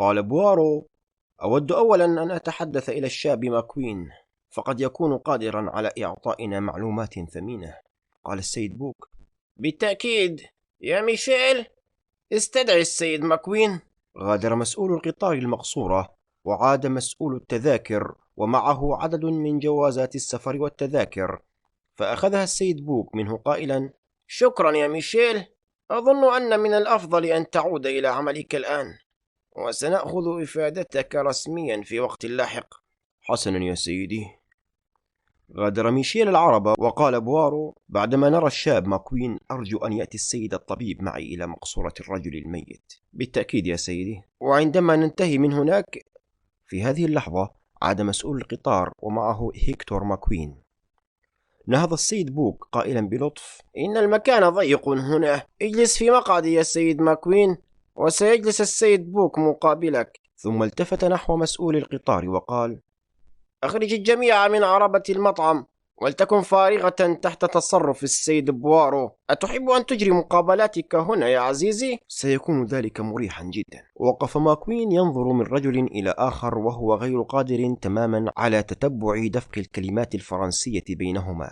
قال بوارو: أود أولا أن أتحدث إلى الشاب ماكوين، فقد يكون قادرا على إعطائنا معلومات ثمينة. قال السيد بوك: بالتأكيد يا ميشيل، استدعي السيد ماكوين. غادر مسؤول القطار المقصورة، وعاد مسؤول التذاكر ومعه عدد من جوازات السفر والتذاكر، فأخذها السيد بوك منه قائلا: شكرا يا ميشيل، أظن أن من الأفضل أن تعود إلى عملك الآن، وسنأخذ إفادتك رسميا في وقت لاحق. حسنا يا سيدي. غادر ميشيل العربة، وقال بوارو: بعدما نرى الشاب ماكوين أرجو أن يأتي السيد الطبيب معي إلى مقصورة الرجل الميت. بالتأكيد يا سيدي. وعندما ننتهي من هناك. في هذه اللحظة عاد مسؤول القطار ومعه هيكتور ماكوين. نهض السيد بوك قائلا بلطف: إن المكان ضيق هنا، اجلس في مقعدي يا سيد ماكوين، وسيجلس السيد بوك مقابلك. ثم التفت نحو مسؤول القطار وقال: أخرج الجميع من عربة المطعم، ولتكن فارغة تحت تصرف السيد بوارو. أتحب أن تجري مقابلاتك هنا يا عزيزي؟ سيكون ذلك مريحا جدا. وقف ماكوين ينظر من رجل إلى آخر وهو غير قادر تماما على تتبع دفق الكلمات الفرنسية بينهما،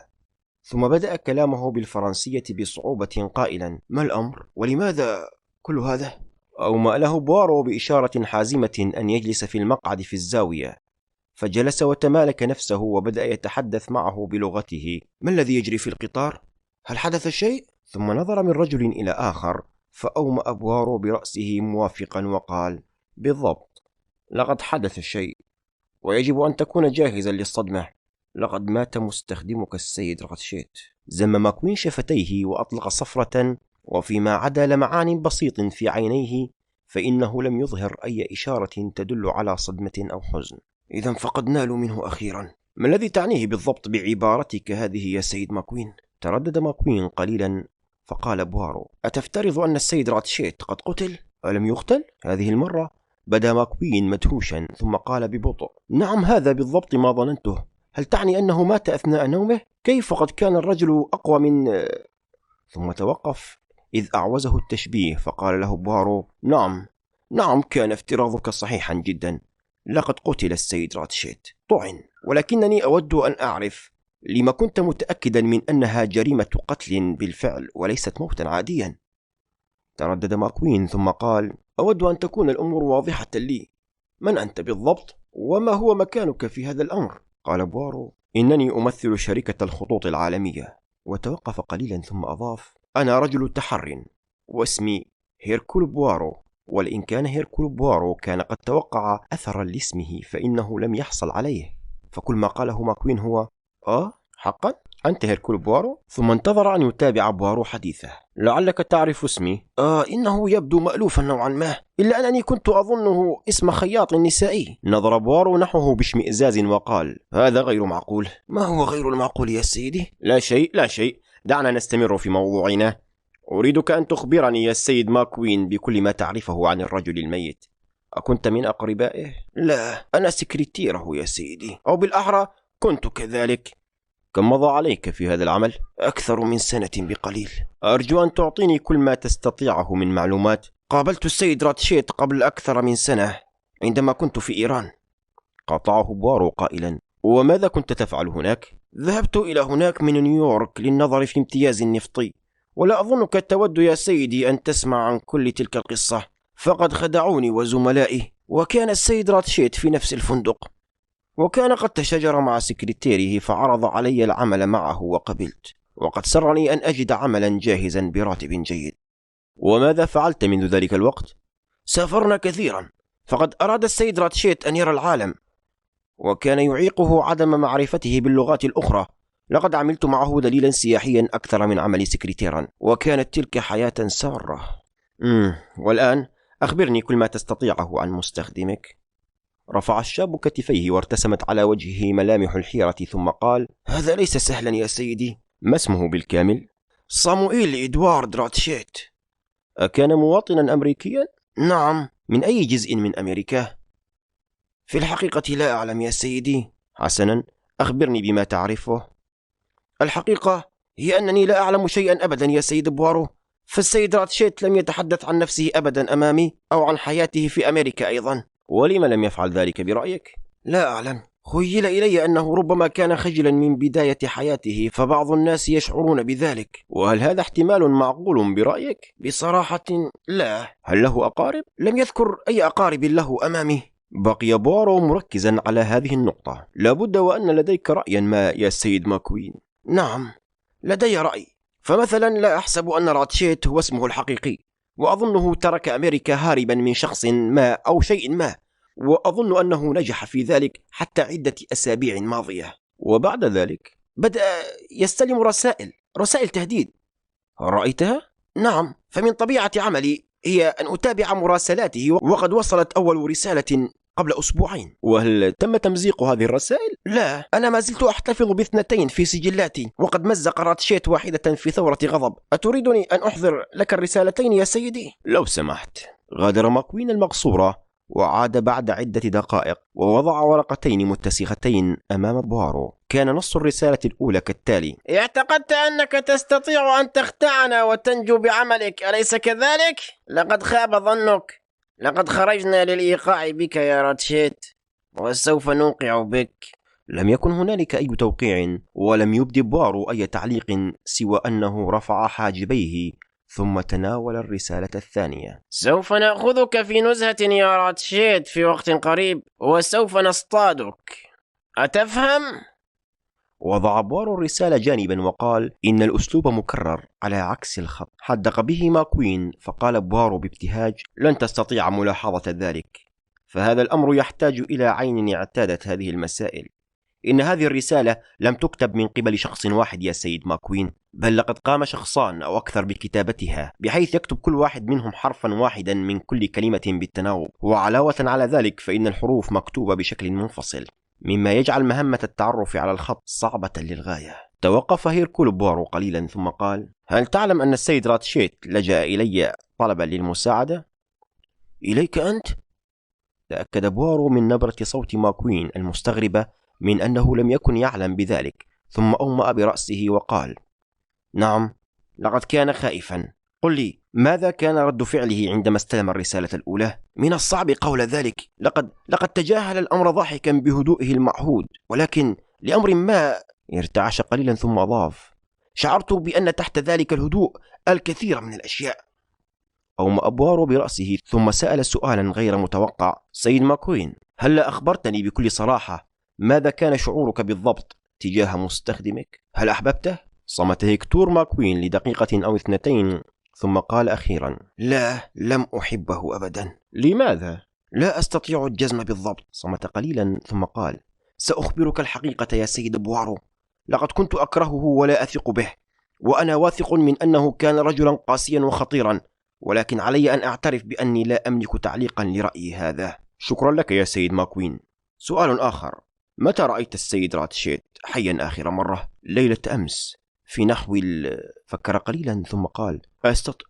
ثم بدأ كلامه بالفرنسية بصعوبة قائلا: ما الأمر؟ ولماذا كل هذا؟ أومأ له بوارو بإشارة حازمة أن يجلس في المقعد في الزاوية، فجلس وتمالك نفسه وبدأ يتحدث معه بلغته. ما الذي يجري في القطار؟ هل حدث شيء؟ ثم نظر من رجل إلى آخر، فأومأ بوارو برأسه موافقا وقال: بالضبط، لقد حدث شيء، ويجب أن تكون جاهزا للصدمة. لقد مات مستخدمك السيد راتشيت. زم ماكوين شفتيه وأطلق صفرة، وفيما عدا لمعان بسيط في عينيه فإنه لم يظهر أي إشارة تدل على صدمة أو حزن. إذا فقد نالوا منه أخيرا. ما الذي تعنيه بالضبط بعبارتك هذه يا سيد ماكوين؟ تردد ماكوين قليلا، فقال بوارو: أتفترض أن السيد راتشيت قد قتل؟ ألم يقتل؟ هذه المرة بدا ماكوين مدهوشا، ثم قال ببطء: نعم، هذا بالضبط ما ظننته. هل تعني أنه مات أثناء نومه؟ كيف قد كان الرجل أقوى من... ثم توقف إذ أعوزه التشبيه، فقال له بوارو: نعم، كان افتراضك صحيحا جدا. لقد قتل السيد راتشيت، طعن، ولكنني أود أن أعرف لما كنت متأكدا من أنها جريمة قتل بالفعل وليست موتا عاديا. تردد ماكوين ثم قال: أود أن تكون الأمور واضحة لي. من أنت بالضبط؟ وما هو مكانك في هذا الأمر؟ قال بوارو: إنني أمثل شركة الخطوط العالمية. وتوقف قليلا ثم أضاف: أنا رجل تحر، واسمي هيركول بوارو. ولئن كان هيركول بوارو كان قد توقع أثرا لاسمه فإنه لم يحصل عليه، فكل ما قاله ماكوين هو: حقا؟ أنت هيركول بوارو؟ ثم انتظر أن يتابع بوارو حديثه. لعلك تعرف اسمي؟ إنه يبدو مألوفا نوعا ما، إلا أنني كنت أظنه اسم خياط نسائي. نظر بوارو نحوه باشمئزاز وقال: هذا غير معقول. ما هو غير المعقول يا سيدي؟ لا شيء، دعنا نستمر في موضوعنا. أريدك أن تخبرني يا السيد ماكوين بكل ما تعرفه عن الرجل الميت. أكنت من أقربائه؟ لا، أنا سكرتيره يا سيدي، أو بالأحرى كنت كذلك. كم مضى عليك في هذا العمل؟ أكثر من سنة بقليل. أرجو أن تعطيني كل ما تستطيعه من معلومات. قابلت السيد راتشيت قبل أكثر من سنة عندما كنت في إيران. قاطعه بوارو قائلا: وماذا كنت تفعل هناك؟ ذهبت إلى هناك من نيويورك للنظر في امتياز نفطي، ولا أظنك تود يا سيدي أن تسمع عن كل تلك القصة، فقد خدعوني وزملائي، وكان السيد راتشيت في نفس الفندق، وكان قد تشاجر مع سكرتيره فعرض علي العمل معه وقبلت، وقد سرني أن أجد عملا جاهزا براتب جيد. وماذا فعلت منذ ذلك الوقت؟ سافرنا كثيرا، فقد أراد السيد راتشيت أن يرى العالم، وكان يعيقه عدم معرفته باللغات الأخرى. لقد عملت معه دليلا سياحيا أكثر من عملي سكرتيرا، وكانت تلك حياة سارة. والآن أخبرني كل ما تستطيعه عن مستخدمك. رفع الشاب كتفيه وارتسمت على وجهه ملامح الحيرة، ثم قال: هذا ليس سهلا يا سيدي. ما اسمه بالكامل؟ صاموئيل إدوارد راتشيت. أكان مواطنا أمريكيا؟ نعم. من أي جزء من أمريكا؟ في الحقيقة لا أعلم يا سيدي. حسنا، أخبرني بما تعرفه. الحقيقة هي أنني لا أعلم شيئا أبدا يا سيد بوارو، فالسيد راتشيت لم يتحدث عن نفسه أبدا أمامي أو عن حياته في أمريكا أيضا. ولم لم يفعل ذلك برأيك؟ لا أعلم. خيل إلي أنه ربما كان خجلا من بداية حياته، فبعض الناس يشعرون بذلك. وهل هذا احتمال معقول برأيك؟ بصراحة لا. هل له أقارب؟ لم يذكر أي أقارب له أمامي. بقي بوارو مركزا على هذه النقطة. لابد وأن لديك رأيا ما يا سيد ماكوين. نعم، لدي رأي. فمثلا لا أحسب أن راتشيت هو اسمه الحقيقي، وأظنه ترك أمريكا هاربا من شخص ما أو شيء ما، وأظن أنه نجح في ذلك حتى عدة أسابيع ماضية. وبعد ذلك بدأ يستلم رسائل تهديد. رأيتها؟ نعم، فمن طبيعة عملي هي أن أتابع مراسلاته، وقد وصلت أول رسالة قبل أسبوعين. وهل تم تمزيق هذه الرسائل؟ لا، أنا ما زلت أحتفظ ب2 في سجلاتي، وقد مزق راتشيت واحدة في ثورة غضب. أتريدني أن أحضر لك الرسالتين يا سيدي؟ لو سمحت. غادر ماكوين المقصورة وعاد بعد عدة دقائق ووضع ورقتين متسختين أمام بوارو. كان نص الرسالة الأولى كالتالي: اعتقدت أنك تستطيع أن تخدعنا وتنجو بعملك، أليس كذلك؟ لقد خاب ظنك. لقد خرجنا للإيقاع بك يا راتشيت، وسوف نوقع بك. لم يكن هنالك أي توقيع، ولم يبدي بوارو أي تعليق سوى أنه رفع حاجبيه ثم تناول الرسالة الثانية. سوف نأخذك في نزهة يا راتشيت في وقت قريب، وسوف نصطادك، أتفهم؟ وضع بوارو الرسالة جانبا وقال إن الأسلوب مكرر على عكس الخط. حدق به ماكوين، فقال بوارو بابتهاج: لن تستطيع ملاحظة ذلك، فهذا الأمر يحتاج إلى عين اعتادت هذه المسائل. إن هذه الرسالة لم تكتب من قبل شخص واحد يا سيد ماكوين، بل لقد قام شخصان أو أكثر بكتابتها، بحيث يكتب كل واحد منهم حرفا واحدا من كل كلمة بالتناوب. وعلاوة على ذلك فإن الحروف مكتوبة بشكل منفصل، مما يجعل مهمة التعرف على الخط صعبة للغاية. توقف هيركول بوارو قليلا ثم قال: هل تعلم أن السيد راتشيت لجأ إلي طلبا للمساعدة؟ إليك أنت؟ تأكد بوارو من نبرة صوت ماكوين المستغربة من أنه لم يكن يعلم بذلك، ثم أومأ برأسه وقال: نعم، لقد كان خائفا. قل لي، ماذا كان رد فعله عندما استلم الرسالة الأولى؟ من الصعب قول ذلك. لقد تجاهل الأمر ضاحكا بهدوئه المعهود، ولكن لأمر ما ارتعش قليلا ثم أضاف: شعرت بأن تحت ذلك الهدوء الكثير من الأشياء. أومأ بوارو برأسه ثم سأل سؤالا غير متوقع: سيد ماكوين، هل أخبرتني بكل صراحة ماذا كان شعورك بالضبط تجاه مستخدمك؟ هل أحببته؟ صمت هيكتور ماكوين لدقيقة أو 2 ثم قال أخيرا: لا، لم أحبه أبدا. لماذا؟ لا أستطيع الجزم بالضبط. صمت قليلا ثم قال: سأخبرك الحقيقة يا سيد بوارو، لقد كنت أكرهه ولا أثق به، وأنا واثق من أنه كان رجلا قاسيا وخطيرا، ولكن علي أن أعترف بأني لا أملك تعليقا لرأيي هذا. شكرا لك يا سيد ماكوين. سؤال آخر: متى رأيت السيد راتشيت حيا آخر مرة؟ ليلة أمس في نحو فكر قليلا ثم قال: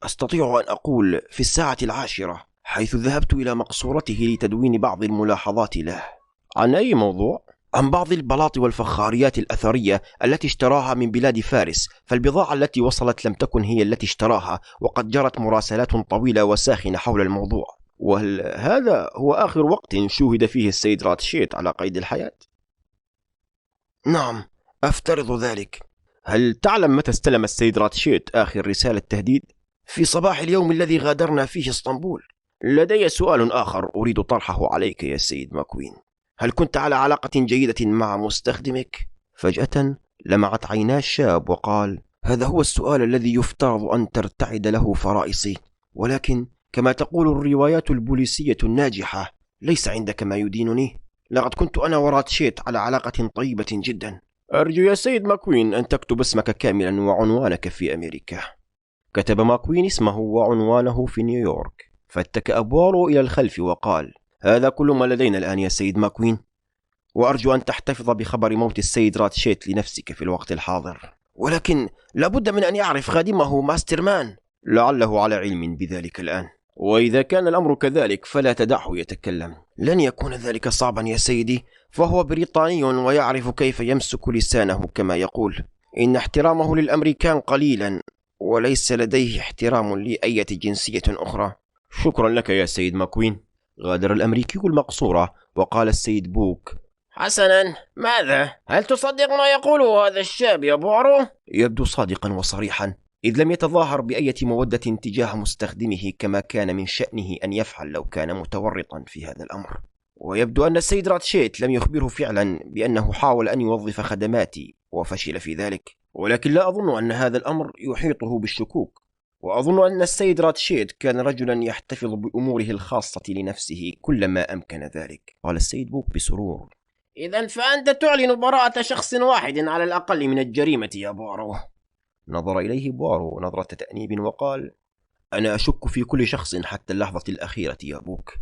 أستطيع أن أقول في الساعة 10، حيث ذهبت إلى مقصورته لتدوين بعض الملاحظات له. عن أي موضوع؟ عن بعض البلاط والفخاريات الأثرية التي اشتراها من بلاد فارس، فالبضاعة التي وصلت لم تكن هي التي اشتراها، وقد جرت مراسلات طويلة وساخنة حول الموضوع. وهل هذا هو آخر وقت شوهد فيه السيد راتشيت على قيد الحياة؟ نعم، أفترض ذلك. هل تعلم متى استلم السيد راتشيت آخر رسالة تهديد؟ في صباح اليوم الذي غادرنا فيه اسطنبول. لدي سؤال آخر أريد طرحه عليك يا سيد ماكوين. هل كنت على علاقة جيدة مع مستخدمك؟ فجأة لمعت عينا الشاب وقال: هذا هو السؤال الذي يفترض أن ترتعد له فرائصي، ولكن كما تقول الروايات البوليسية الناجحة، ليس عندك ما يدينني. لقد كنت أنا وراتشيت على علاقة طيبة جدا. أرجو يا سيد ماكوين أن تكتب اسمك كاملا وعنوانك في أمريكا. كتب ماكوين اسمه وعنوانه في نيويورك، فاتكأ بوارو إلى الخلف وقال: هذا كل ما لدينا الآن يا سيد ماكوين، وأرجو أن تحتفظ بخبر موت السيد راتشيت لنفسك في الوقت الحاضر. ولكن لابد من أن يعرف خادمه ماسترمان. لعله على علم بذلك الآن، وإذا كان الأمر كذلك فلا تدعه يتكلم. لن يكون ذلك صعبا يا سيدي، فهو بريطاني ويعرف كيف يمسك لسانه كما يقول. إن احترامه للأمريكان قليلا وليس لديه احترام لأية جنسية أخرى. شكرا لك يا سيد ماكوين. غادر الأمريكي المقصورة وقال السيد بوك: حسنا، ماذا؟ هل تصدق ما يقوله هذا الشاب يا بوارو؟ يبدو صادقا وصريحا، إذ لم يتظاهر بأية مودة تجاه مستخدمه كما كان من شأنه أن يفعل لو كان متورطا في هذا الأمر. ويبدو أن السيد راتشيت لم يخبره فعلا بأنه حاول أن يوظف خدماتي وفشل في ذلك، ولكن لا أظن أن هذا الأمر يحيطه بالشكوك، وأظن أن السيد راتشيت كان رجلا يحتفظ بأموره الخاصة لنفسه كلما أمكن ذلك. قال السيد بوك بسرور: إذا فأنت تعلن براءة شخص واحد على الأقل من الجريمة يا بوارو. نظر إليه بوارو نظرة تأنيب وقال: أنا أشك في كل شخص حتى اللحظة الأخيرة يا بوك،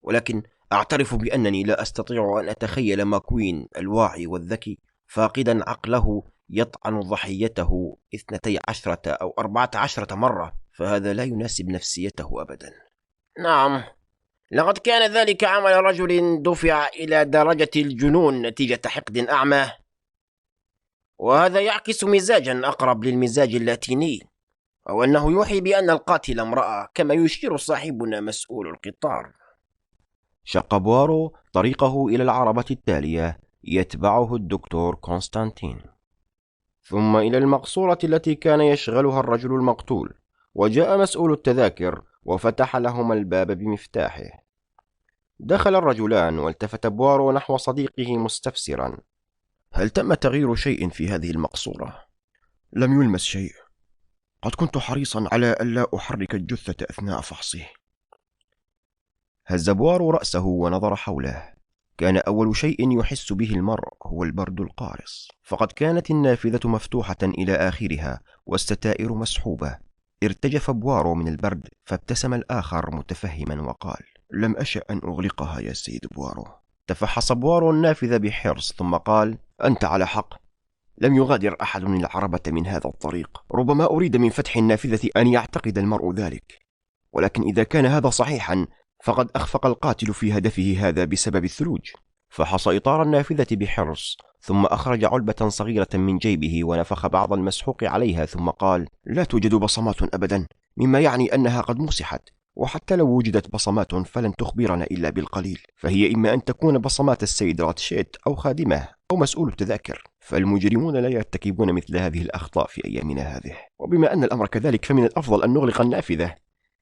ولكن أعترف بأنني لا أستطيع أن أتخيل ماكوين الواعي والذكي فاقدا عقله يطعن ضحيته 12 أو 14 مرة، فهذا لا يناسب نفسيته أبدا. نعم، لقد كان ذلك عمل رجل دفع إلى درجة الجنون نتيجة حقد أعمى، وهذا يعكس مزاجا أقرب للمزاج اللاتيني، أو أنه يوحي بأن القاتل امرأة كما يشير صاحبنا مسؤول القطار. شق بوارو طريقه إلى العربة التالية يتبعه الدكتور كونستانتين، ثم إلى المقصورة التي كان يشغلها الرجل المقتول، وجاء مسؤول التذاكر وفتح لهما الباب بمفتاحه. دخل الرجلان والتفت بوارو نحو صديقه مستفسرا: هل تم تغيير شيء في هذه المقصورة؟ لم يلمس شيء، قد كنت حريصا على ألا أحرك الجثة أثناء فحصه. هز بوارو رأسه ونظر حوله. كان أول شيء يحس به المرء هو البرد القارص، فقد كانت النافذة مفتوحة إلى آخرها والستائر مسحوبة. ارتجف بوارو من البرد، فابتسم الآخر متفهما وقال: لم أشأ أن أغلقها يا سيد بوارو. تفحص بوارو النافذة بحرص ثم قال: أنت على حق، لم يغادر أحد العربة من هذا الطريق. ربما أريد من فتح النافذة أن يعتقد المرء ذلك، ولكن إذا كان هذا صحيحا فقد أخفق القاتل في هدفه هذا بسبب الثلوج. فحص إطار النافذة بحرص ثم أخرج علبة صغيرة من جيبه ونفخ بعض المسحوق عليها ثم قال: لا توجد بصمات أبدا، مما يعني أنها قد مسحت، وحتى لو وجدت بصمات فلن تخبرنا إلا بالقليل، فهي إما أن تكون بصمات السيد راتشيت أو خادمه أو مسؤول التذاكر، فالمجرمون لا يرتكبون مثل هذه الأخطاء في أيامنا هذه. وبما أن الأمر كذلك فمن الأفضل أن نغلق النافذة،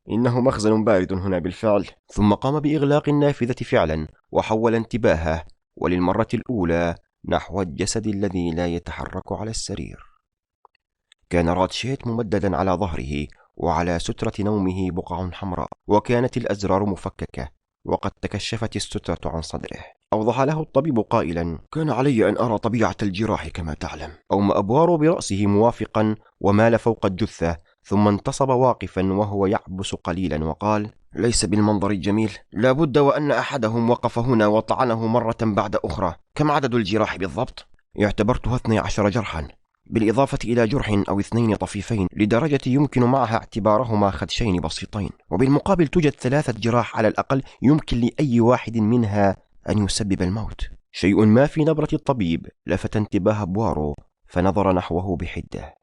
إنه مخزن بارد هنا بالفعل. ثم قام بإغلاق النافذة فعلا وحول انتباهه وللمرة الأولى نحو الجسد الذي لا يتحرك على السرير. كان راتشيت ممددا على ظهره، وعلى سترة نومه بقع حمراء، وكانت الأزرار مفككة، وقد تكشفت السترة عن صدره. أوضح له الطبيب قائلا: كان علي أن أرى طبيعة الجراح كما تعلم. أومأ بوارو برأسه موافقا ومال فوق الجثة، ثم انتصب واقفا وهو يعبس قليلا وقال: ليس بالمنظر الجميل، لا بد وأن أحدهم وقف هنا وطعنه مرة بعد أخرى. كم عدد الجراح بالضبط؟ اعتبرتها 12 جرحا، بالإضافة إلى جرح أو 2 طفيفين لدرجة يمكن معها اعتبارهما خدشين بسيطين، وبالمقابل توجد 3 جراح على الأقل يمكن لأي واحد منها أن يسبب الموت. شيء ما في نبرة الطبيب لفت انتباه بوارو، فنظر نحوه بحدة.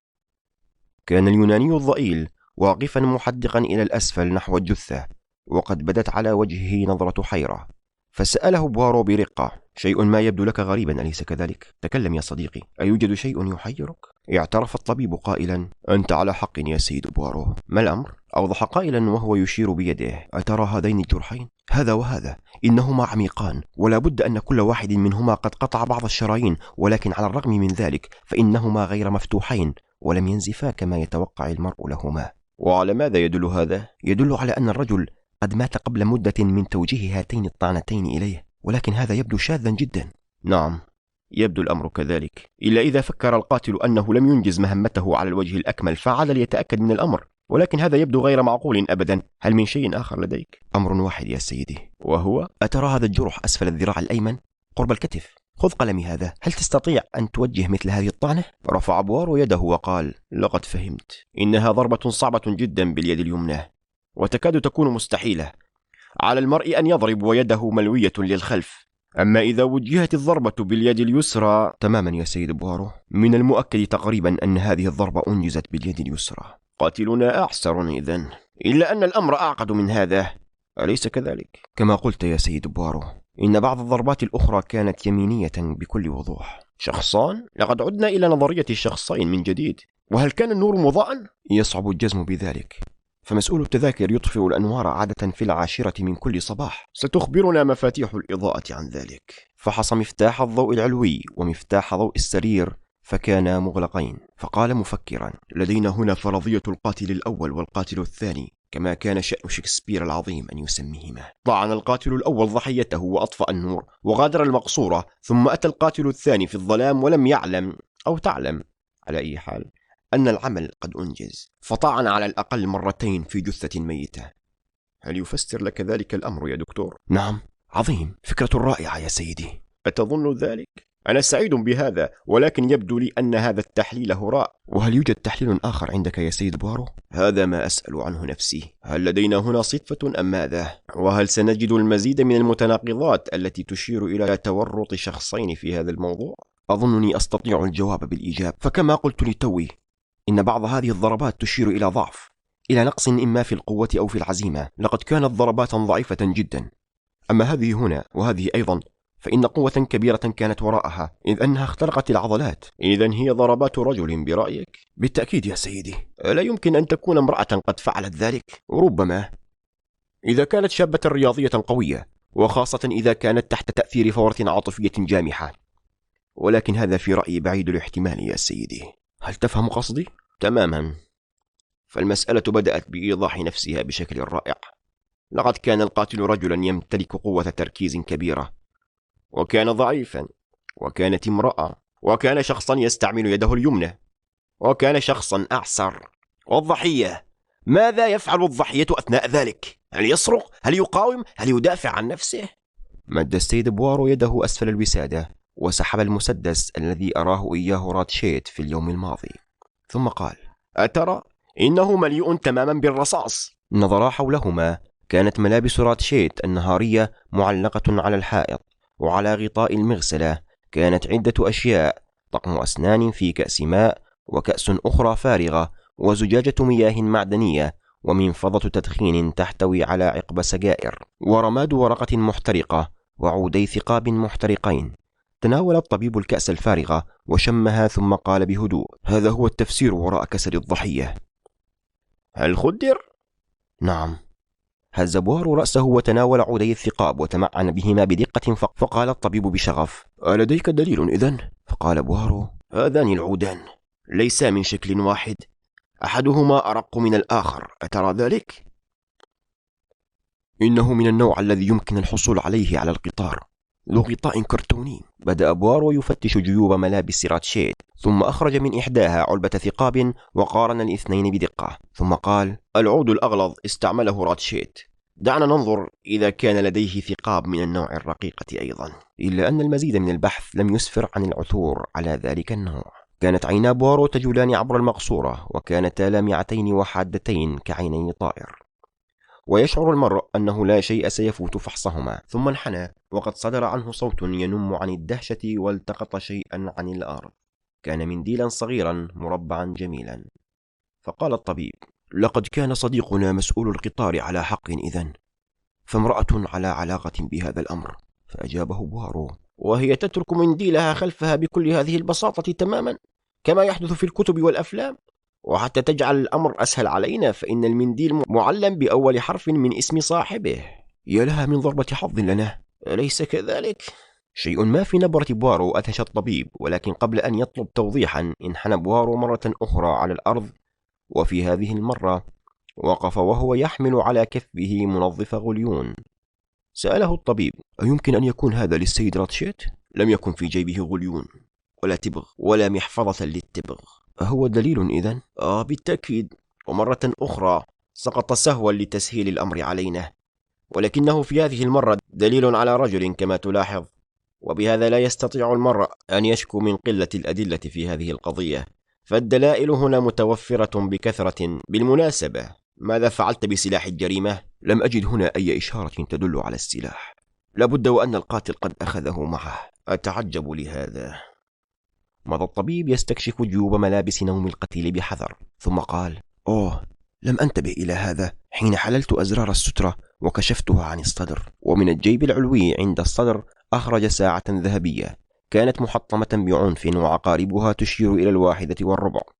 كان اليوناني الضئيل واقفا محدقا إلى الأسفل نحو الجثة، وقد بدت على وجهه نظرة حيرة، فسأله بوارو برقة: شيء ما يبدو لك غريبا أليس كذلك؟ تكلم يا صديقي، أيوجد شيء يحيرك؟ اعترف الطبيب قائلا: أنت على حق يا سيد بوارو. ما الأمر؟ أوضح قائلا وهو يشير بيده: أترى هذين الجرحين؟ هذا وهذا، إنهما عميقان، ولا بد أن كل واحد منهما قد قطع بعض الشرايين، ولكن على الرغم من ذلك فإنهما غير مفتوحين ولم ينزفا كما يتوقع المرء لهما. وعلى ماذا يدل هذا؟ يدل على أن الرجل قد مات قبل مدة من توجيه هاتين الطعنتين إليه، ولكن هذا يبدو شاذا جدا. نعم، يبدو الأمر كذلك، إلا إذا فكر القاتل أنه لم ينجز مهمته على الوجه الأكمل فعاد ليتأكد من الأمر، ولكن هذا يبدو غير معقول أبدا. هل من شيء آخر لديك؟ أمر واحد يا سيدي، وهو: أترى هذا الجرح أسفل الذراع الأيمن قرب الكتف؟ خذ قلمي هذا، هل تستطيع أن توجه مثل هذه الطعنة؟ رفع بوارو يده وقال: لقد فهمت، إنها ضربة صعبة جدا باليد اليمنى، وتكاد تكون مستحيلة على المرء أن يضرب ويده ملوية للخلف. أما إذا وجهت الضربة باليد اليسرى تماما يا سيد بوارو، من المؤكد تقريبا أن هذه الضربة أنجزت باليد اليسرى. قاتلنا أعسر إذن، إلا أن الأمر أعقد من هذا، أليس كذلك؟ كما قلت يا سيد بوارو، إن بعض الضربات الأخرى كانت يمينية بكل وضوح. شخصان؟ لقد عدنا إلى نظرية الشخصين من جديد. وهل كان النور مضاءً؟ يصعب الجزم بذلك، فمسؤول التذاكر يطفئ الأنوار عادة في 10 من كل صباح. ستخبرنا مفاتيح الإضاءة عن ذلك. فحص مفتاح الضوء العلوي ومفتاح ضوء السرير فكانا مغلقين، فقال مفكرا: لدينا هنا فرضية القاتل الأول والقاتل الثاني، كما كان شأن شكسبير العظيم أن يسميهما. طعن القاتل الأول ضحيته وأطفأ النور وغادر المقصورة، ثم أتى القاتل الثاني في الظلام ولم يعلم أو تعلم على أي حال أن العمل قد أنجز، فطعن على الأقل مرتين في جثة ميتة. هل يفسر لك ذلك الأمر يا دكتور؟ نعم، عظيم، فكرة رائعة يا سيدي. أتظن ذلك؟ أنا سعيد بهذا، ولكن يبدو لي أن هذا التحليل هراء. وهل يوجد تحليل آخر عندك يا سيد بوارو؟ هذا ما أسأل عنه نفسي. هل لدينا هنا صدفة أم ماذا؟ وهل سنجد المزيد من المتناقضات التي تشير إلى تورط شخصين في هذا الموضوع؟ أظنني أستطيع الجواب بالإيجاب، فكما قلت لتوي إن بعض هذه الضربات تشير إلى ضعف، إلى نقص إما في القوة أو في العزيمة. لقد كانت ضربات ضعيفة جدا، أما هذه هنا وهذه أيضا فإن قوة كبيرة كانت وراءها، إذ أنها اخترقت العضلات. إذن هي ضربات رجل برأيك؟ بالتأكيد يا سيدي. لا يمكن أن تكون امرأة قد فعلت ذلك؟ ربما، إذا كانت شابة رياضية قوية، وخاصة إذا كانت تحت تأثير فورة عاطفية جامحة، ولكن هذا في رأيي بعيد الاحتمال يا سيدي. هل تفهم قصدي؟ تماما. فالمسألة بدأت بإيضاح نفسها بشكل رائع. لقد كان القاتل رجلا يمتلك قوة تركيز كبيرة، وكان ضعيفا، وكانت امرأة، وكان شخصا يستعمل يده اليمنى، وكان شخصا أعسر. والضحية، ماذا يفعل الضحية أثناء ذلك؟ هل يصرخ؟ هل يقاوم؟ هل يدافع عن نفسه؟ مد السيد بوارو يده أسفل الوسادة وسحب المسدس الذي أراه إياه راتشيت في اليوم الماضي، ثم قال: أترى؟ إنه مليء تماما بالرصاص. نظرا حولهما. كانت ملابس راتشيت النهارية معلقة على الحائط، وعلى غطاء المغسلة كانت عدة أشياء: طقم أسنان في كأس ماء، وكأس أخرى فارغة، وزجاجة مياه معدنية، ومنفضة تدخين تحتوي على عقب سجائر، ورماد ورقة محترقة، وعودي ثقاب محترقين. تناول الطبيب الكأس الفارغة وشمها، ثم قال بهدوء: هذا هو التفسير وراء كسر الضحية. هل خدر؟ نعم. هز بوارو رأسه وتناول عودي الثقاب وتمعن بهما بدقة، فقال الطبيب بشغف: ألديك دليل إذن؟ فقال بوارو: هذان العودان ليسا من شكل واحد، أحدهما أرق من الآخر، أترى ذلك؟ إنه من النوع الذي يمكن الحصول عليه على القطار، ذو غطاء كرتوني. بدأ بوارو يفتش جيوب ملابس راتشيت، ثم أخرج من إحداها علبة ثقاب وقارن الاثنين بدقة، ثم قال: العود الأغلظ استعمله راتشيت، دعنا ننظر إذا كان لديه ثقاب من النوع الرقيقة أيضا. إلا أن المزيد من البحث لم يسفر عن العثور على ذلك النوع. كانت عينا بوارو تجولان عبر المقصورة، وكانتا لامعتين وحادتين كعيني طائر، ويشعر المرء أنه لا شيء سيفوت فحصهما. ثم انحنى، وقد صدر عنه صوت ينم عن الدهشة، والتقط شيئا عن الأرض. كان منديلا صغيرا مربعا جميلا. فقال الطبيب: لقد كان صديقنا مسؤول القطار على حق إذن، فامرأة على علاقة بهذا الأمر. فأجابه بوارو: وهي تترك منديلها خلفها بكل هذه البساطة تماما، كما يحدث في الكتب والأفلام؟ وحتى تجعل الأمر أسهل علينا، فإن المنديل معلم بأول حرف من اسم صاحبه. يا لها من ضربة حظ لنا، أليس كذلك؟ شيء ما في نبرة بوارو أدهش الطبيب، ولكن قبل أن يطلب توضيحا انحنى بوارو مرة أخرى على الأرض، وفي هذه المرة وقف وهو يحمل على كفه منظف غليون. سأله الطبيب: أيمكن أن يكون هذا للسيد راتشيت؟ لم يكن في جيبه غليون ولا تبغ ولا محفظة للتبغ. أهو دليل إذن؟ بالتأكيد. ومرة أخرى سقط سهوا لتسهيل الأمر علينا، ولكنه في هذه المرة دليل على رجل كما تلاحظ، وبهذا لا يستطيع المرء أن يشكو من قلة الأدلة في هذه القضية، فالدلائل هنا متوفرة بكثرة. بالمناسبة، ماذا فعلت بسلاح الجريمة؟ لم أجد هنا أي إشارة تدل على السلاح. لابد وأن القاتل قد أخذه معه. أتعجب لهذا. مضى الطبيب يستكشف جيوب ملابس نوم القتيل بحذر، ثم قال: أوه، لم أنتبه إلى هذا حين حللت أزرار السترة وكشفتها عن الصدر. ومن الجيب العلوي عند الصدر أخرج ساعة ذهبية كانت محطمة بعنف وعقاربها تشير إلى 1:15.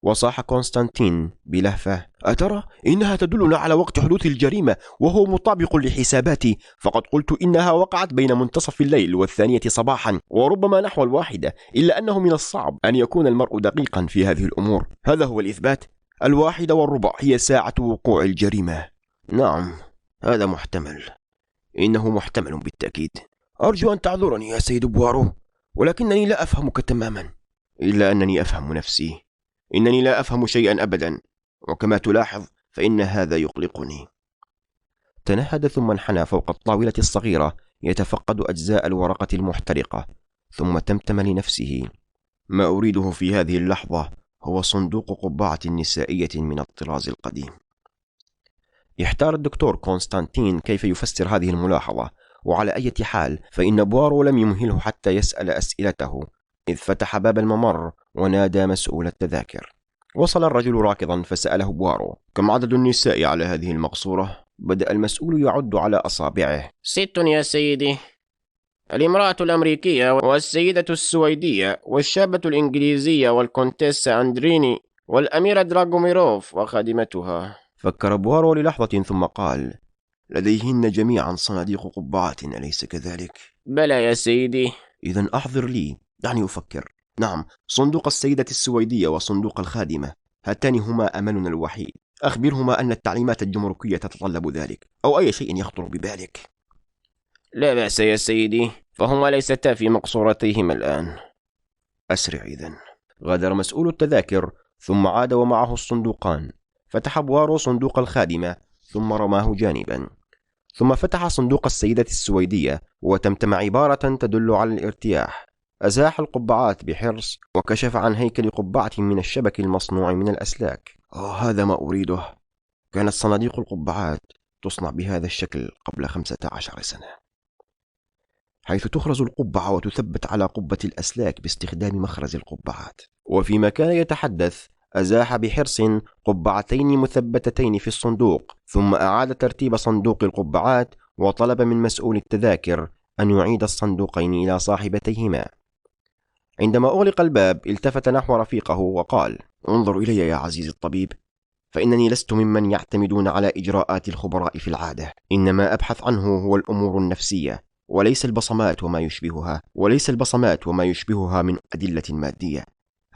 وصاح كونستانتين بلهفة: أترى؟ إنها تدلنا على وقت حدوث الجريمة، وهو مطابق لحساباتي، فقد قلت إنها وقعت بين منتصف الليل والثانية صباحا، وربما نحو 1، إلا أنه من الصعب أن يكون المرء دقيقا في هذه الأمور. هذا هو الإثبات، 1:15 هي ساعة وقوع الجريمة. نعم، هذا محتمل. إنه محتمل بالتأكيد. أرجو أن تعذرني يا سيد بوارو، ولكنني لا أفهمك تماما. إلا أنني أفهم نفسي. إنني لا أفهم شيئا أبدا، وكما تلاحظ فإن هذا يقلقني. تنهد ثم انحنى فوق الطاولة الصغيرة يتفقد أجزاء الورقة المحترقة، ثم تمتم لنفسه: ما أريده في هذه اللحظة هو صندوق قبعة نسائية من الطراز القديم. يحتار الدكتور كونستانتين كيف يفسر هذه الملاحظة، وعلى أي حال فإن بوارو لم يمهله حتى يسأل أسئلته، إذ فتح باب الممر ونادى مسؤول التذاكر. وصل الرجل راكضا فسأله بوارو: كم عدد النساء على هذه المقصورة؟ بدأ المسؤول يعد على أصابعه: 6 يا سيدي، الامرأة الأمريكية والسيدة السويدية والشابة الإنجليزية والكونتيسة أندريني والأميرة دراغوميروف وخادمتها. فكر بوارو للحظة ثم قال: لديهن جميعا صناديق قبعات، أليس كذلك؟ بلى يا سيدي. إذن أحضر لي، دعني أفكر. نعم، صندوق السيدة السويدية وصندوق الخادمة، هاتان هما أملنا الوحيد. أخبرهما أن التعليمات الجمركية تتطلب ذلك، أو أي شيء يخطر ببالك. لا بأس يا سيدي، فهما ليستا في مقصورتيهما الآن. أسرع إذن. غادر مسؤول التذاكر ثم عاد ومعه الصندوقان. فتح بوارو صندوق الخادمة ثم رماه جانبا، ثم فتح صندوق السيدة السويدية وتمتم عبارة تدل على الارتياح. أزاح القبعات بحرص وكشف عن هيكل قبعة من الشبك المصنوع من الأسلاك. هذا ما أريده. كانت صناديق القبعات تصنع بهذا الشكل قبل 15 سنة، حيث تخرز القبعة وتثبت على قبة الأسلاك باستخدام مخرز القبعات. وفيما كان يتحدث أزاح بحرص قبعتين مثبتتين في الصندوق، ثم أعاد ترتيب صندوق القبعات وطلب من مسؤول التذاكر أن يعيد الصندوقين إلى صاحبتيهما. عندما أغلق الباب التفت نحو رفيقه وقال: انظر إلي يا عزيزي الطبيب، فإنني لست ممن يعتمدون على إجراءات الخبراء في العادة، إنما أبحث عنه هو الأمور النفسية، وليس البصمات وما يشبهها من أدلة مادية.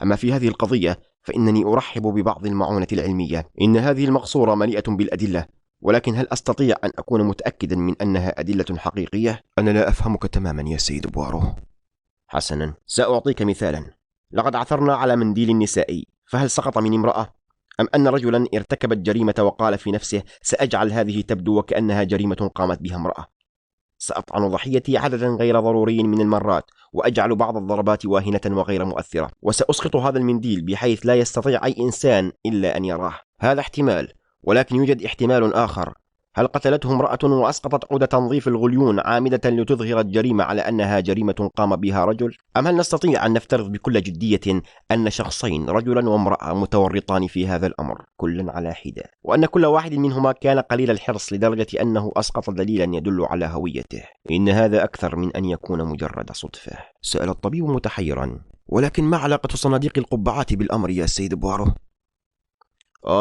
أما في هذه القضية فإنني أرحب ببعض المعونة العلمية. إن هذه المقصورة مليئة بالأدلة، ولكن هل أستطيع أن أكون متأكدا من أنها أدلة حقيقية؟ أنا لا أفهمك تماما يا سيد بوارو. حسنا، سأعطيك مثالا. لقد عثرنا على منديل نسائي، فهل سقط من امرأة؟ أم أن رجلا ارتكب الجريمة وقال في نفسه: سأجعل هذه تبدو وكأنها جريمة قامت بها امرأة. سأطعن ضحيتي عددا غير ضروري من المرات، وأجعل بعض الضربات واهنة وغير مؤثرة، وسأسقط هذا المنديل بحيث لا يستطيع أي إنسان إلا أن يراه. هذا احتمال، ولكن يوجد احتمال آخر. هل قتلته امرأة وأسقطت عود تنظيف الغليون عامدة لتظهر الجريمة على أنها جريمة قام بها رجل؟ أم هل نستطيع أن نفترض بكل جدية أن شخصين، رجلا وامرأة، متورطان في هذا الأمر كلا على حدة، وأن كل واحد منهما كان قليل الحرص لدرجة أنه أسقط دليلا يدل على هويته؟ إن هذا أكثر من أن يكون مجرد صدفة. سأل الطبيب متحيرا: ولكن ما علاقة صناديق القبعات بالأمر يا سيد بوارو؟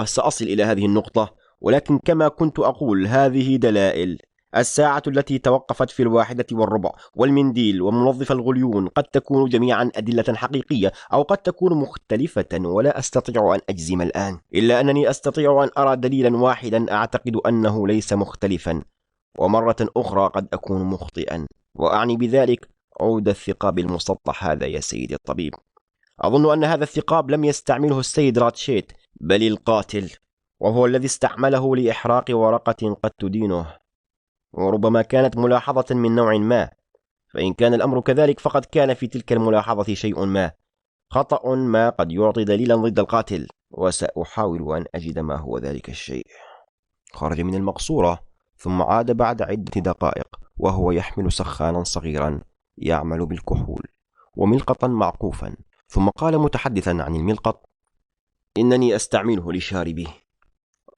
سأصل إلى هذه النقطة، ولكن كما كنت أقول هذه دلائل. الساعة التي توقفت في 1:15 والمنديل ومنظف الغليون قد تكون جميعا أدلة حقيقية، أو قد تكون مختلفة، ولا أستطيع أن أجزم الآن، إلا أنني أستطيع أن أرى دليلا واحدا أعتقد أنه ليس مختلفا، ومرة أخرى قد أكون مخطئا، وأعني بذلك عود الثقاب المسطح هذا يا سيدي الطبيب. أظن أن هذا الثقاب لم يستعمله السيد راتشيت، بل القاتل، وهو الذي استعمله لإحراق ورقة قد تدينه، وربما كانت ملاحظة من نوع ما. فإن كان الأمر كذلك فقد كان في تلك الملاحظة شيء ما، خطأ ما قد يعطي دليلا ضد القاتل، وسأحاول أن أجد ما هو ذلك الشيء. خرج من المقصورة ثم عاد بعد عدة دقائق وهو يحمل سخانا صغيرا يعمل بالكحول وملقطا معقوفا، ثم قال متحدثا عن الملقط: إنني أستعمله لشاربي.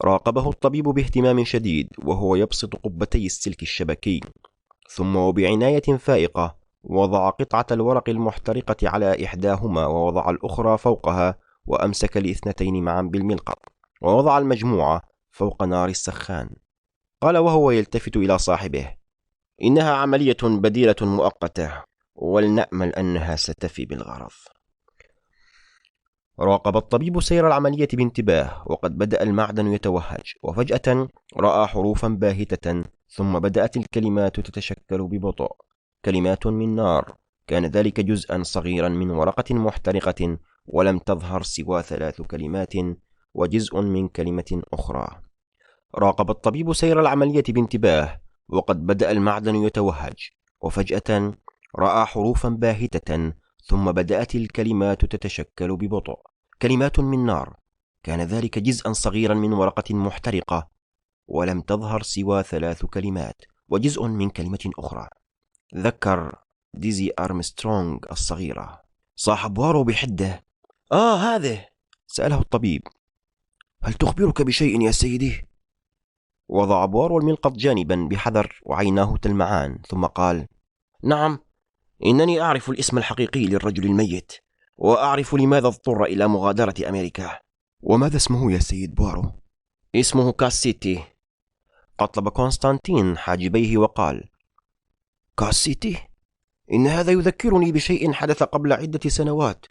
راقبه الطبيب باهتمام شديد وهو يبسط قبتي السلك الشبكي، ثم وبعناية فائقة وضع قطعة الورق المحترقة على إحداهما ووضع الأخرى فوقها، وأمسك الاثنتين معا بالملقط ووضع المجموعة فوق نار السخان. قال وهو يلتفت إلى صاحبه: إنها عملية بديلة مؤقتة، ولنأمل أنها ستفي بالغرض. راقب الطبيب سير العملية بانتباه، وقد بدأ المعدن يتوهج، وفجأة رأى حروفا باهتة، ثم بدأت الكلمات تتشكل ببطء. كلمات من نار، كان ذلك جزءا صغيرا من ورقة محترقة، ولم تظهر سوى 3 كلمات وجزء من كلمة أخرى. راقب الطبيب سير العملية بانتباه، وقد بدأ المعدن يتوهج، وفجأة رأى حروفا باهتة، ثم بدأت الكلمات تتشكل ببطء. كلمات من نار، كان ذلك جزءا صغيرا من ورقة محترقة، ولم تظهر سوى 3 كلمات وجزء من كلمة أخرى. ذكر ديزي أرمسترونغ الصغيرة. صاح بوارو بحدة: هذه؟ سأله الطبيب: هل تخبرك بشيء يا سيدي؟ وضع بوارو الملقط جانبا بحذر وعيناه تلمعان، ثم قال: نعم، إنني أعرف الاسم الحقيقي للرجل الميت، وأعرف لماذا اضطر إلى مغادرة أمريكا. وماذا اسمه يا سيد بوارو؟ اسمه كاسيتي. قطب كونستانتين حاجبيه وقال: كاسيتي؟ إن هذا يذكرني بشيء حدث قبل عدة سنوات.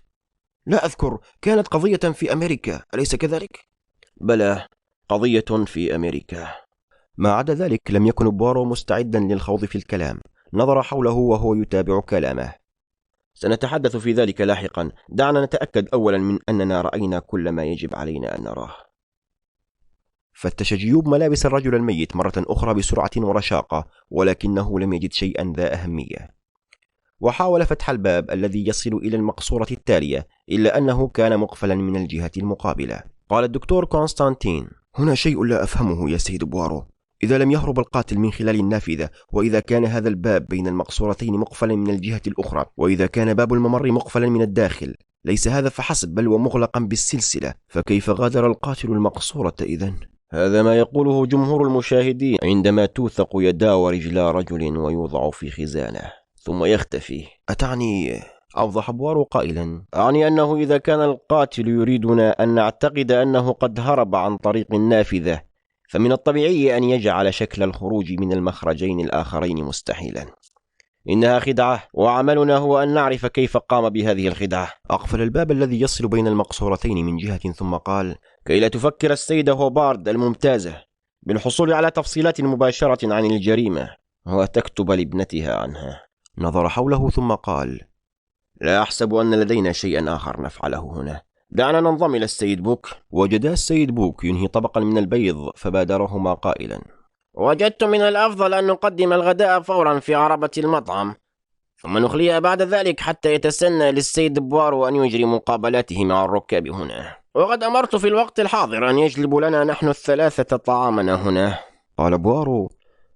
لا أذكر، كانت قضية في أمريكا، أليس كذلك؟ بلى، قضية في أمريكا. ما عدا ذلك لم يكن بوارو مستعدا للخوض في الكلام. نظر حوله وهو يتابع كلامه. سنتحدث في ذلك لاحقا، دعنا نتأكد أولا من أننا رأينا كل ما يجب علينا أن نراه. فتش جيوب ملابس الرجل الميت مرة أخرى بسرعة ورشاقة، ولكنه لم يجد شيئا ذا أهمية. وحاول فتح الباب الذي يصل إلى المقصورة التالية، إلا أنه كان مقفلا من الجهة المقابلة. قال الدكتور كونستانتين: هنا شيء لا أفهمه يا سيد بوارو. إذا لم يهرب القاتل من خلال النافذة، وإذا كان هذا الباب بين المقصورتين مقفلا من الجهة الأخرى، وإذا كان باب الممر مقفلا من الداخل، ليس هذا فحسب بل ومغلقا بالسلسلة، فكيف غادر القاتل المقصورة إذن؟ هذا ما يقوله جمهور المشاهدين عندما توثق يدا ورجلا رجل ويوضع في خزانة ثم يختفي. أتعني؟ أوضح بوارو قائلا: أعني أنه إذا كان القاتل يريدنا أن نعتقد أنه قد هرب عن طريق النافذة، فمن الطبيعي أن يجعل شكل الخروج من المخرجين الآخرين مستحيلا. إنها خدعة، وعملنا هو أن نعرف كيف قام بهذه الخدعة. أقفل الباب الذي يصل بين المقصورتين من جهة، ثم قال: كي لا تفكر السيدة هوبارد الممتازة بالحصول على تفصيلات مباشرة عن الجريمة وتكتب لابنتها عنها. نظر حوله ثم قال: لا أحسب أن لدينا شيئا آخر نفعله هنا، دعنا ننضم إلى السيد بوك. وجدا السيد بوك ينهي طبقا من البيض، فبادرهما قائلا: وجدت من الأفضل أن نقدم الغداء فورا في عربة المطعم، ثم نخليها بعد ذلك حتى يتسنى للسيد بوارو أن يجري مقابلاته مع الركاب هنا. وقد أمرت في الوقت الحاضر أن يجلب لنا نحن الثلاثة طعامنا هنا. قال بوارو: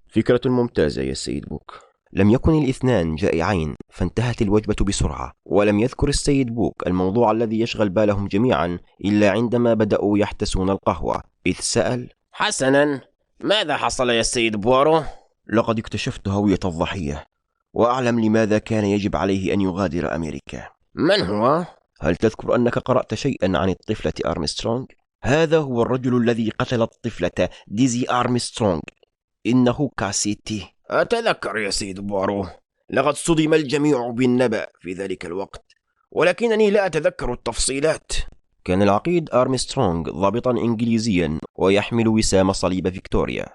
فكرة ممتازة يا سيد بوك. لم يكن الاثنان جائعين، فانتهت الوجبة بسرعة، ولم يذكر السيد بوك الموضوع الذي يشغل بالهم جميعا إلا عندما بدأوا يحتسون القهوة، إذ سأل: حسنا، ماذا حصل يا سيد بوارو؟ لقد اكتشفت هوية الضحية، وأعلم لماذا كان يجب عليه أن يغادر أمريكا. من هو؟ هل تذكر أنك قرأت شيئا عن الطفلة أرمسترونغ؟ هذا هو الرجل الذي قتل الطفلة ديزي أرمسترونغ، إنه كاسيتي. أتذكر يا سيد بوارو، لقد صدم الجميع بالنبأ في ذلك الوقت، ولكنني لا أتذكر التفصيلات. كان العقيد أرمسترونغ ضابطا إنجليزيا ويحمل وسام صليب فيكتوريا،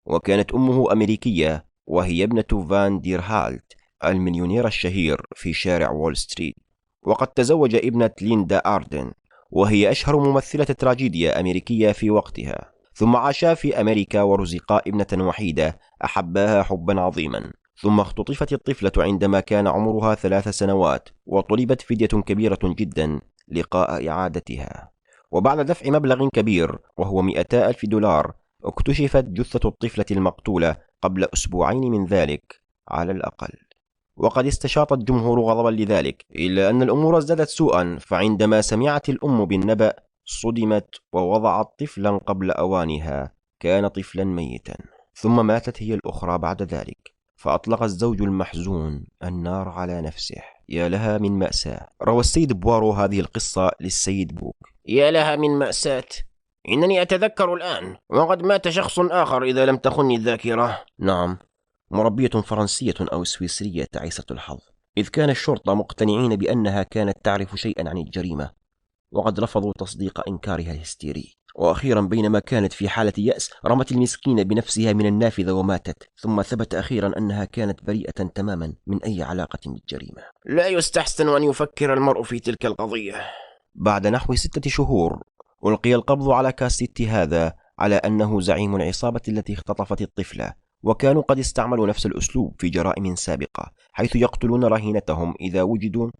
وكانت أمه أمريكية، وهي ابنة فان دير هالت المليونير الشهير في شارع وول ستريت. وقد تزوج ابنة ليندا آردن، وهي أشهر ممثلة تراجيديا أمريكية في وقتها. ثم عاشا في أمريكا ورزقا ابنة وحيدة أحباها حبا عظيما. ثم اختطفت الطفلة عندما كان عمرها 3 سنوات، وطلبت فدية كبيرة جدا لقاء إعادتها. وبعد دفع مبلغ كبير وهو 200,000 دولار، اكتشفت جثة الطفلة المقتولة قبل أسبوعين من ذلك، على الأقل. وقد استشاط الجمهور غضبا لذلك، إلا أن الأمور ازدادت سوءا، فعندما سمعت الأم بالنبأ صدمت ووضعت طفلا قبل أوانها، كان طفلا ميتا، ثم ماتت هي الأخرى بعد ذلك، فأطلق الزوج المحزون النار على نفسه. يا لها من مأساة. روى السيد بوارو هذه القصة للسيد بوك. يا لها من مأساة. إنني أتذكر الآن، وقد مات شخص آخر إذا لم تخني الذاكرة. نعم، مربية فرنسية أو سويسرية تعيسة الحظ، إذ كان الشرطة مقتنعين بأنها كانت تعرف شيئا عن الجريمة، وقد رفضوا تصديق إنكارها الهستيري. وأخيرا بينما كانت في حالة يأس، رمت المسكينة بنفسها من النافذة وماتت، ثم ثبت أخيرا أنها كانت بريئة تماما من أي علاقة بالجريمة. لا يستحسن أن يفكر المرء في تلك القضية. بعد نحو 6 شهور ألقي القبض على كاسيتي هذا على أنه زعيم العصابة التي اختطفت الطفلة، وكانوا قد استعملوا نفس الأسلوب في جرائم سابقة، حيث يقتلون رهينتهم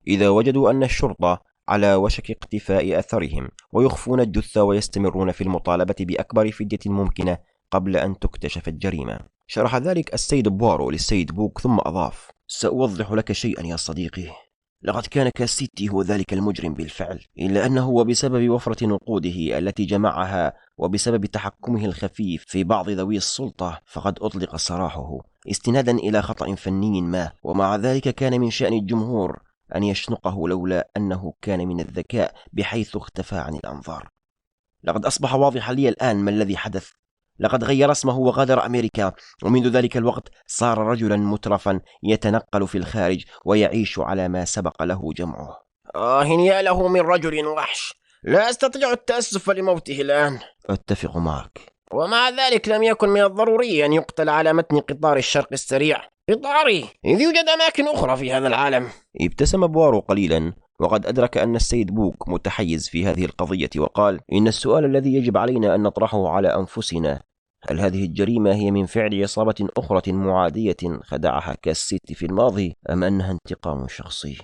إذا وجدوا أن الشرطة على وشك اقتفاء أثرهم، ويخفون الجثة ويستمرون في المطالبة بأكبر فدية ممكنة قبل أن تكتشف الجريمة. شرح ذلك السيد بوارو للسيد بوك ثم أضاف: سأوضح لك شيئا يا صديقي، لقد كان كاسيتي هو ذلك المجرم بالفعل، إلا أنه وبسبب وفرة نقوده التي جمعها وبسبب تحكمه الخفيف في بعض ذوي السلطة فقد أطلق سراحه استنادا إلى خطأ فني ما، ومع ذلك كان من شأن الجمهور أن يشنقه لولا أنه كان من الذكاء بحيث اختفى عن الأنظار. لقد أصبح واضحا لي الآن ما الذي حدث. لقد غير اسمه وغادر أمريكا، ومنذ ذلك الوقت صار رجلا مترفا يتنقل في الخارج ويعيش على ما سبق له جمعه. يا له من رجل وحش. لا أستطيع التأسف لموته الآن. أتفق معك. ومع ذلك لم يكن من الضروري أن يقتل على متن قطار الشرق السريع. قطاري، إذ يوجد أماكن أخرى في هذا العالم. ابتسم بوارو قليلا، وقد أدرك أن السيد بوك متحيز في هذه القضية، وقال: إن السؤال الذي يجب علينا أن نطرحه على أنفسنا، هل هذه الجريمة هي من فعل عصابة أخرى معادية خدعها كاسيتي في الماضي، أم أنها انتقام شخصي؟